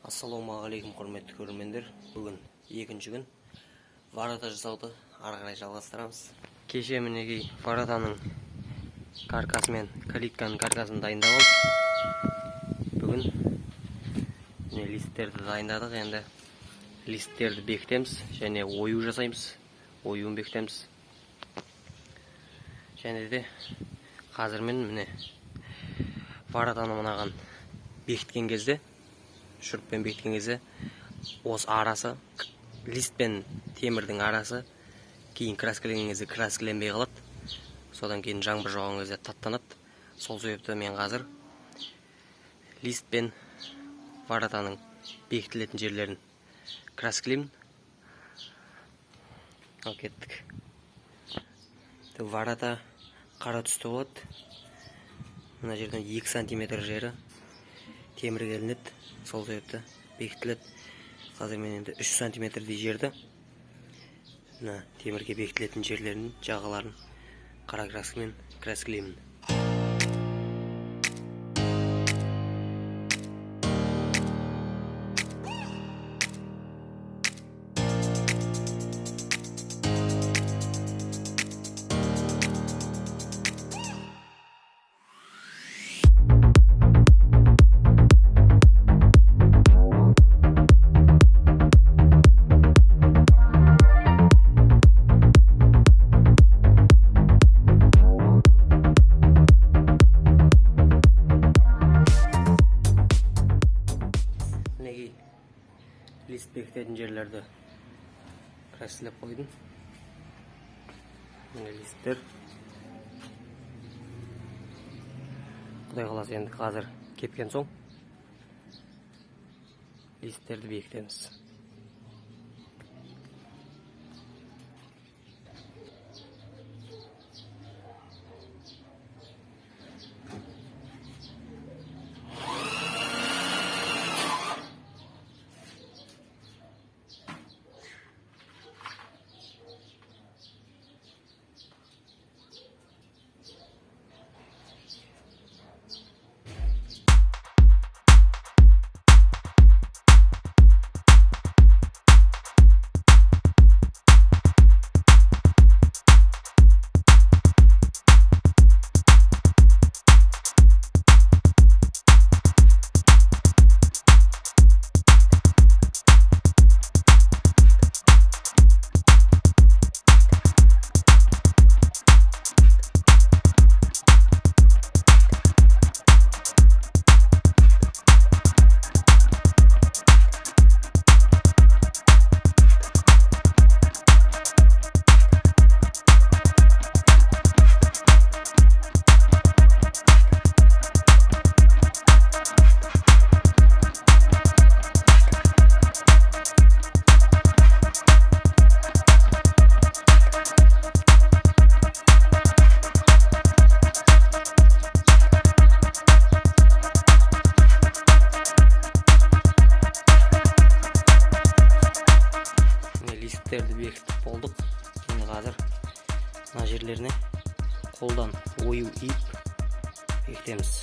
Ассалаумағалейкум, құрметті көрермендер. Бүгін екінші күн. Ворота жасауды ары қарай жалғастырамыз. Кеше мінекей воротаның каркасымен, калитканың каркасын дайындап алдық. Бүгін міне листтерді дайындадық. Енді листтерді бекітеміз және ою жасаймыз. Оюын бекітеміз. Және де қазір мен міне воротаны мынаған бекіткен кезде, шүріппен бекіткен кезде, осы арасы, лист пен темірдің арасы кейін краскіленген кезде краскіленбей қалады. Содан кейін жаңбыр жауған кезде таттанады. Сол себепті мен қазір лист пен воротаның бекітілетін жерлерін краскілеймін. Ал кеттік. Ворота қара түсті болады. Мына жерден 2 сантиметр жері темірге ілінеді. Сол себепті бекітіледі. Қазір мен енді 3 сантиметрдей жерді темірге бекітілетін жерлерін, жағаларын қара краскімен краскілеймін. Лист бекітетін жерлерді краскілеп қойдым. Міне листтер. Құдай қаласа енді қазір кепкен соң листтерді бекітеміз. Листтерді бекітіп болдық. Енді қазір мына жерлеріне қолдан ою иіп бекітеміз.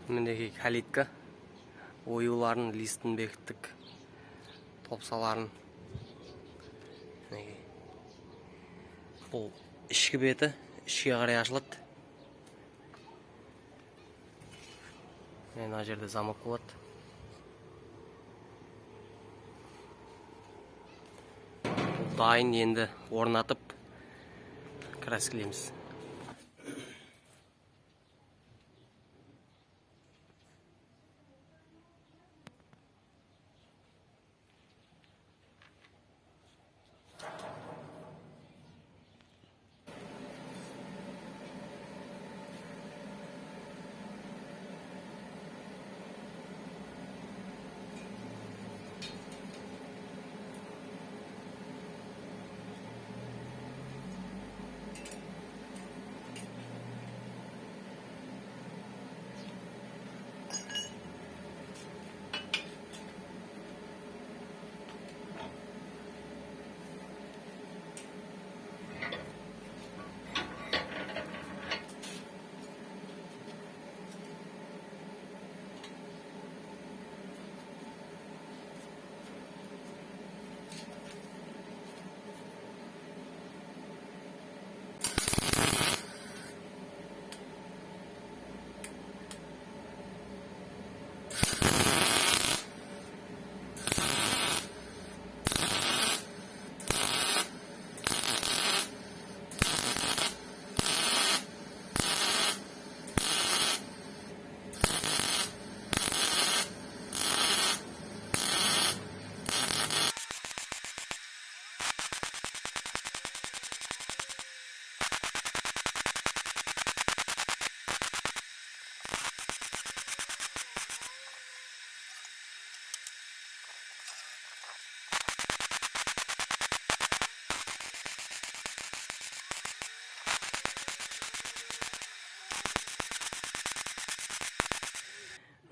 Мінекей калитка. Оюларын, листін бекіттік. Топсаларын. Бұл ішкі беті, ішке қарай ашылады. Мына жерде замок болады. Дайын, енді орнатып краскілейміз.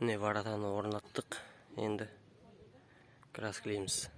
Міне воротаны орнаттық. Енді краскілейміз.